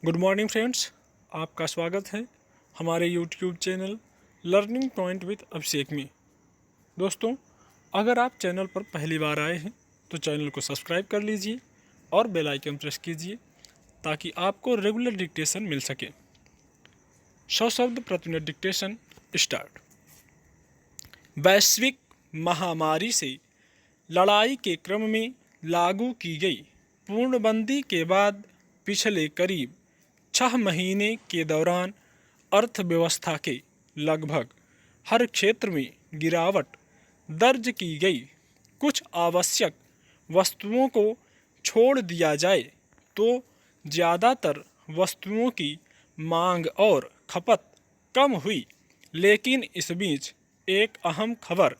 Good morning friends, आपका स्वागत है हमारे YouTube channel learning point with Abhishek में। दोस्तों, अगर आप चैनल पर पहली बार आए हैं तो चैनल को सब्सक्राइब कर लीजिए और बेल आइकन प्रेस कीजिए ताकि आपको रेगुलर डिक्टेशन मिल सके। 100 शब्द प्रति मिनट डिक्टेशन स्टार्ट। वैश्विक महामारी से लड़ाई के क्रम में लागू की गई पूर्णबंदी के बाद पिछले करीब 6 महीने के दौरान अर्थव्यवस्था के लगभग हर क्षेत्र में गिरावट दर्ज की गई। कुछ आवश्यक वस्तुओं को छोड़ दिया जाए तो ज़्यादातर वस्तुओं की मांग और खपत कम हुई, लेकिन इस बीच एक अहम खबर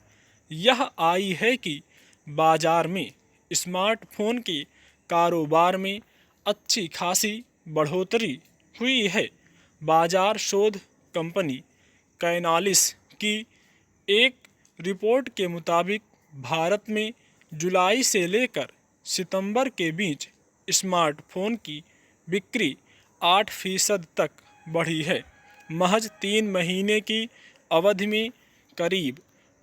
यह आई है कि बाजार में स्मार्टफोन के कारोबार में अच्छी खासी बढ़ोतरी हुई है। बाजार शोध कंपनी कैनालिस की एक रिपोर्ट के मुताबिक भारत में जुलाई से लेकर सितंबर के बीच स्मार्टफोन की बिक्री 8% तक बढ़ी है। महज 3 महीने की अवधि में करीब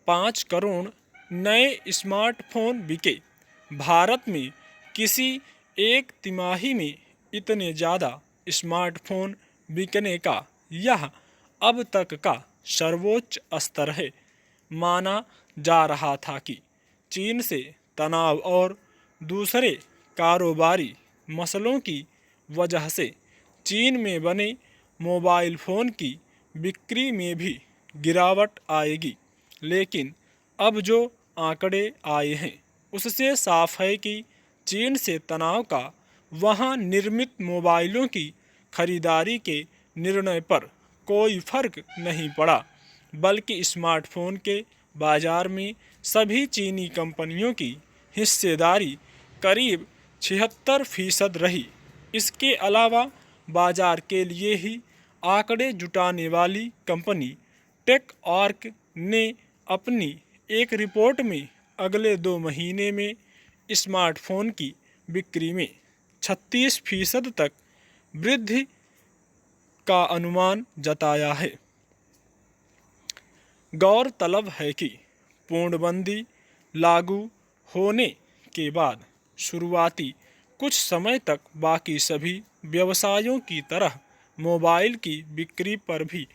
5 करोड़ नए स्मार्टफोन बिके। भारत में किसी एक तिमाही में इतने ज़्यादा स्मार्टफोन बिकने का यह अब तक का सर्वोच्च स्तर है। माना जा रहा था कि चीन से तनाव और दूसरे कारोबारी मसलों की वजह से चीन में बने मोबाइल फ़ोन की बिक्री में भी गिरावट आएगी, लेकिन अब जो आंकड़े आए हैं उससे साफ है कि चीन से तनाव का वहां निर्मित मोबाइलों की खरीदारी के निर्णय पर कोई फर्क नहीं पड़ा, बल्कि स्मार्टफोन के बाजार में सभी चीनी कंपनियों की हिस्सेदारी करीब 76% रही। इसके अलावा बाजार के लिए ही आंकड़े जुटाने वाली कंपनी टेकआर्क ने अपनी एक रिपोर्ट में अगले 2 महीने में स्मार्टफोन की बिक्री में 36% तक वृद्धि का अनुमान जताया है। गौरतलब है कि पूर्णबंदी लागू होने के बाद शुरुआती कुछ समय तक बाकी सभी व्यवसायों की तरह मोबाइल की बिक्री पर भी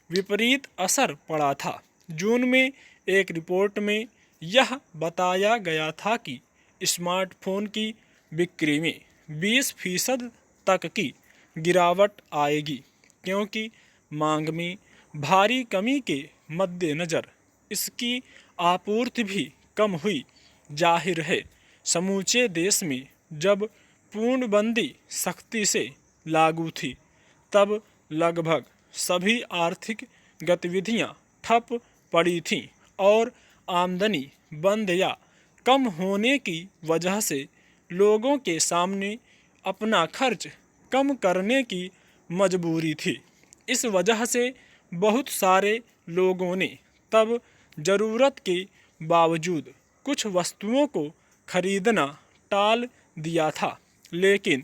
विपरीत असर पड़ा था। जून में एक रिपोर्ट में यह बताया गया था कि स्मार्टफोन की बिक्री में 20% तक की गिरावट आएगी, क्योंकि मांग में भारी कमी के मद्देनज़र इसकी आपूर्ति भी कम हुई। जाहिर है, समूचे देश में जब पूर्णबंदी सख्ती से लागू थी तब लगभग सभी आर्थिक गतिविधियां ठप पड़ी थीं और आमदनी बंद या कम होने की वजह से लोगों के सामने अपना खर्च कम करने की मजबूरी थी। इस वजह से बहुत सारे लोगों ने तब ज़रूरत के बावजूद कुछ वस्तुओं को खरीदना टाल दिया था, लेकिन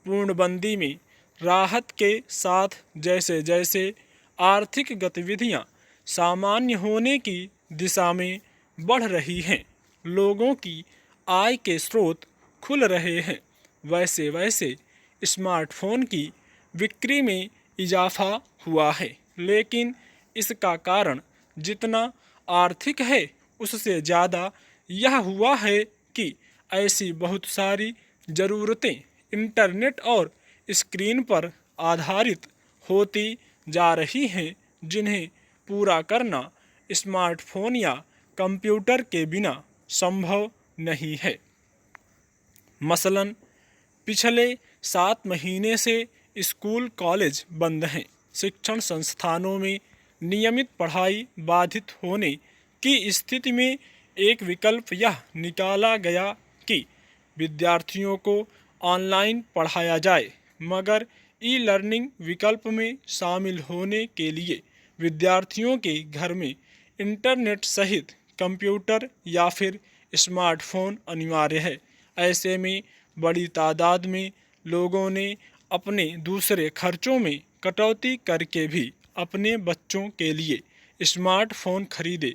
पूर्णबंदी में राहत के साथ जैसे जैसे आर्थिक गतिविधियां सामान्य होने की दिशा में बढ़ रही हैं, लोगों की आय के स्रोत खुल रहे हैं, वैसे वैसे स्मार्टफोन की बिक्री में इजाफा हुआ है। लेकिन इसका कारण जितना आर्थिक है उससे ज़्यादा यह हुआ है कि ऐसी बहुत सारी ज़रूरतें इंटरनेट और स्क्रीन पर आधारित होती जा रही हैं जिन्हें पूरा करना स्मार्टफोन या कंप्यूटर के बिना संभव नहीं है। मसलन पिछले 7 महीने से स्कूल कॉलेज बंद हैं। शिक्षण संस्थानों में नियमित पढ़ाई बाधित होने की स्थिति में एक विकल्प यह निकाला गया कि विद्यार्थियों को ऑनलाइन पढ़ाया जाए, मगर ई लर्निंग विकल्प में शामिल होने के लिए विद्यार्थियों के घर में इंटरनेट सहित कंप्यूटर या फिर स्मार्टफोन अनिवार्य है। ऐसे में बड़ी तादाद में लोगों ने अपने दूसरे खर्चों में कटौती करके भी अपने बच्चों के लिए स्मार्टफोन खरीदे।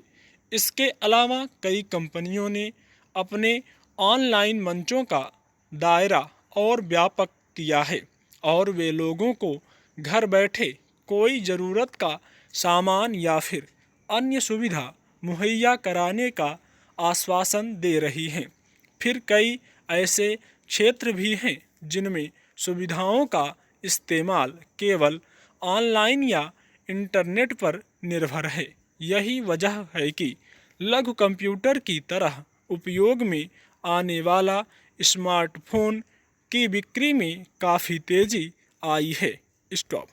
इसके अलावा कई कंपनियों ने अपने ऑनलाइन मंचों का दायरा और व्यापक किया है और वे लोगों को घर बैठे कोई ज़रूरत का सामान या फिर अन्य सुविधा मुहैया कराने का आश्वासन दे रही हैं। फिर कई ऐसे क्षेत्र भी हैं जिनमें सुविधाओं का इस्तेमाल केवल ऑनलाइन या इंटरनेट पर निर्भर है। यही वजह है कि लघु कंप्यूटर की तरह उपयोग में आने वाला स्मार्टफोन की बिक्री में काफ़ी तेज़ी आई है। स्टॉप।